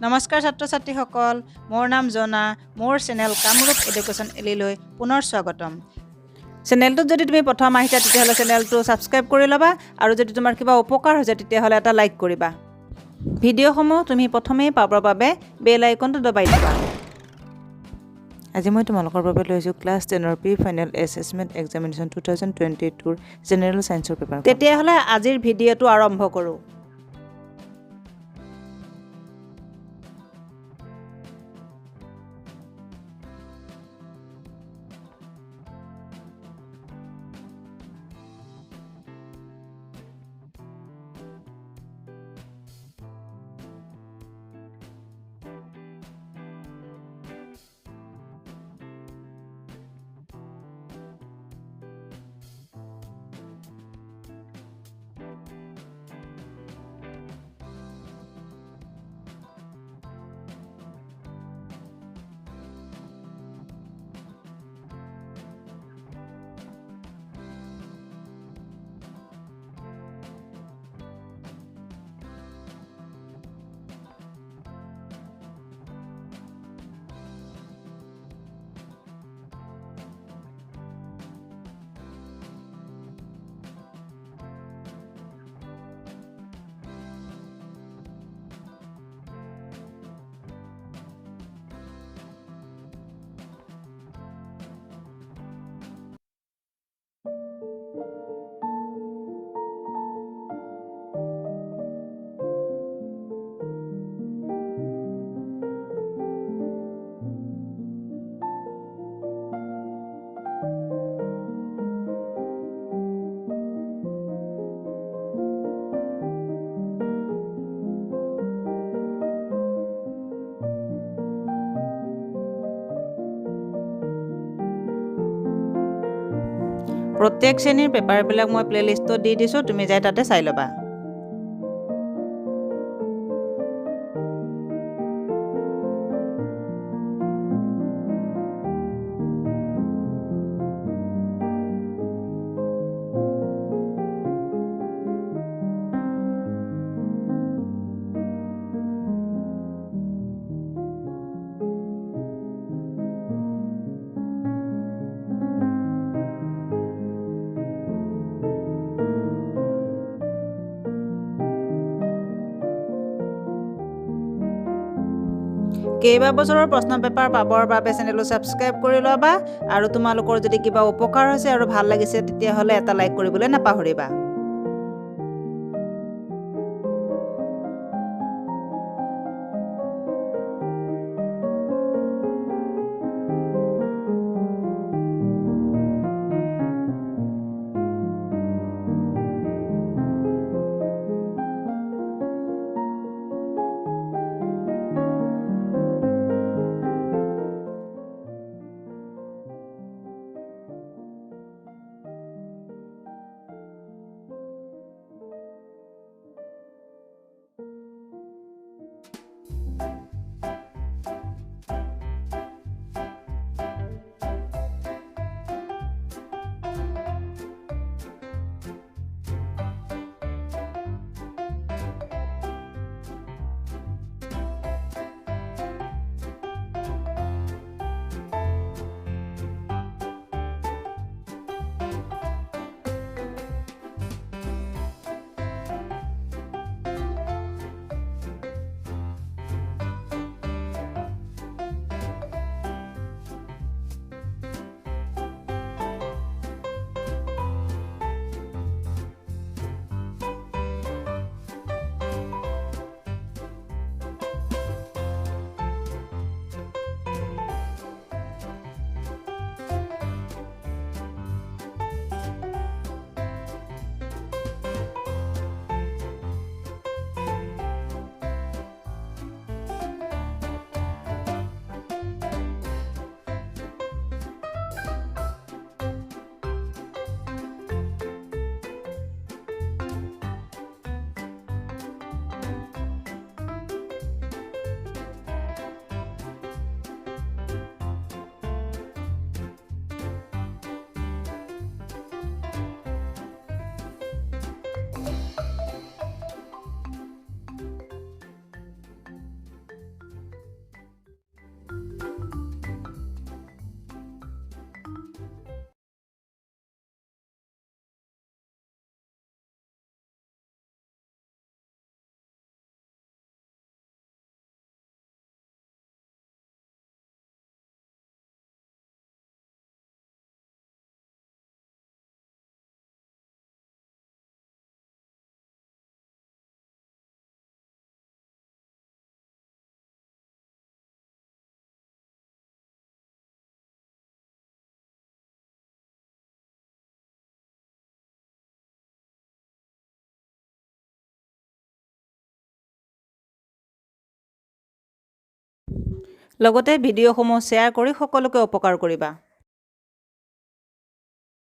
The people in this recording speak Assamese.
নমস্কাৰ ছাত্ৰ-ছাত্ৰীসকল, মোৰ নাম জনা, মোৰ চেনেল কামৰূপ এডুকেশ্যন এলিলৈ পুনৰ স্বাগতম। চেনেলটোত যদি তুমি প্ৰথম আহিছা তেতিয়াহ'লে চেনেলটো ছাবস্ক্ৰাইব কৰি ল'বা আৰু যদি তোমাৰ কিবা উপকাৰ হৈছে তেতিয়াহ'লে এটা লাইক কৰিবা। ভিডিঅ'সমূহ তুমি প্ৰথমেই পাবৰ বাবে বেল আইকনটো দবাই দিবা। আজি মই তোমালোকৰ বাবে লৈছোঁ ক্লাছ 10ৰ প্ৰি ফাইনেল এছেছমেণ্ট এক্সামিনেশ্যন 2022ৰ জেনেৰেল ছায়েন্সৰ পেপাৰ। তেতিয়াহ'লে আজিৰ ভিডিঅ'টো আৰম্ভ কৰোঁ। প্ৰত্যেক শ্ৰেণীৰ পেপাৰবিলাক মই প্লেলিষ্টত দি দিছোঁ, তুমি যাই তাতে চাই ল'বা। কেইবা বছৰৰ প্ৰশ্ন পেপাৰ পাবৰ বাবে চেনেলটো ছাবস্ক্ৰাইব কৰি ল'বা আৰু তোমালোকৰ যদি কিবা উপকাৰ হৈছে আৰু ভাল লাগিছে তেতিয়াহ'লে এটা লাইক কৰিবলৈ নাপাহৰিবা। লগতে ভিডিঅ'সমূহ শ্বেয়াৰ কৰি সকলোকে উপকাৰ কৰিবা।